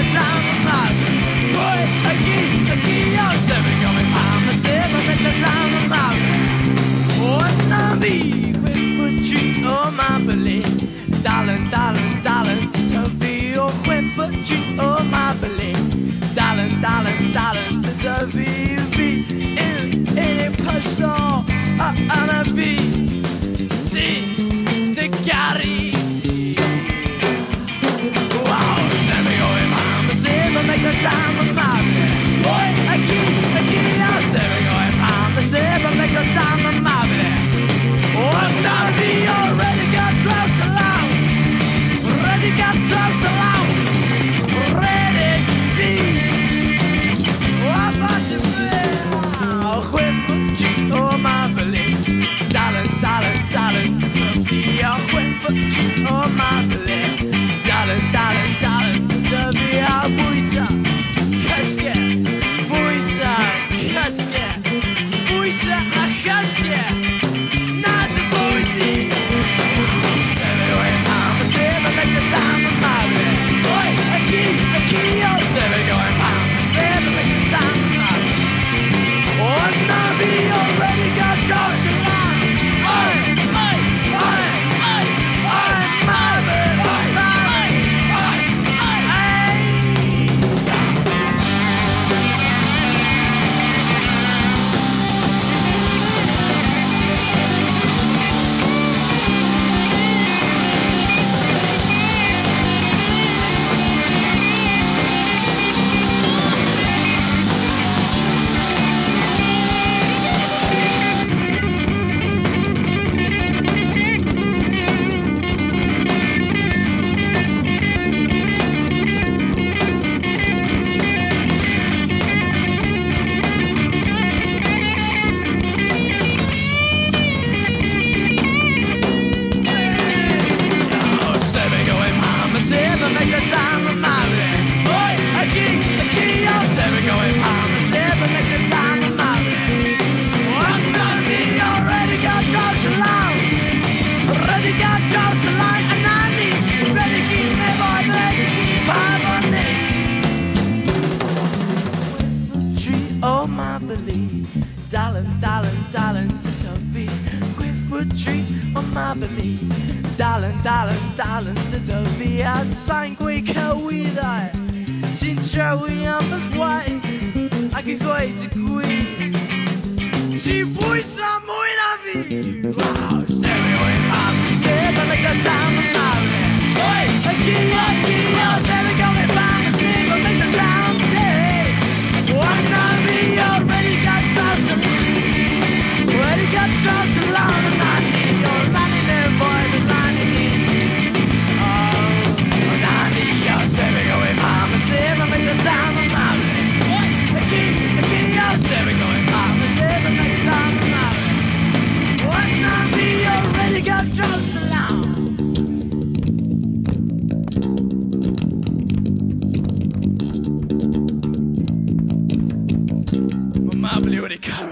makes a time of mad. Boy, aquí, yo se me come palm, the silver makes a time of mad. Oh, Navi, quick for treat, oh my belly. Darling, darling, darling, to Toby, oh, quick for treat, oh my belly. Darling, darling, darling, to Toby, in a person, on a beat, see, the carry. Wow, Sammy going palm, the silver makes a time of mad. Boy, aquí, yo, Sammy going palm, the silver makes a time of mad. Oh, Navi, already got drops allowed. Already got drops allowed. Ready, be. Oh, I'm about to feel. Oh, whip, oh, my belly. Darling, darling, darling, Sophie. Oh, whip, oh, my belly. Darling, darling, darling, Sophie. Oh, buita, kaske. Buita, kaske. Buita, kaske. Oh my belly, darling, darling, darling, to Toby. Quick for treat, oh my belly, darling, darling, darling, to Toby. A sangue cawida, sincerely I'm the way. I can wait to queen. She voice I'm muy la vie. Wow, stereo in my music, I make a time of my life. Boy, aquí, there we go, if I'm a single, makes a time of day. One night. Already got drops to leave. Already got drops to long, and I need your money there, boy, the money. Oh, I need your saving going palm, and save, I make a time of my life. I keep your saving going palm, and save, I make a time of my life. One night, we already got drops to long. My blue, the car.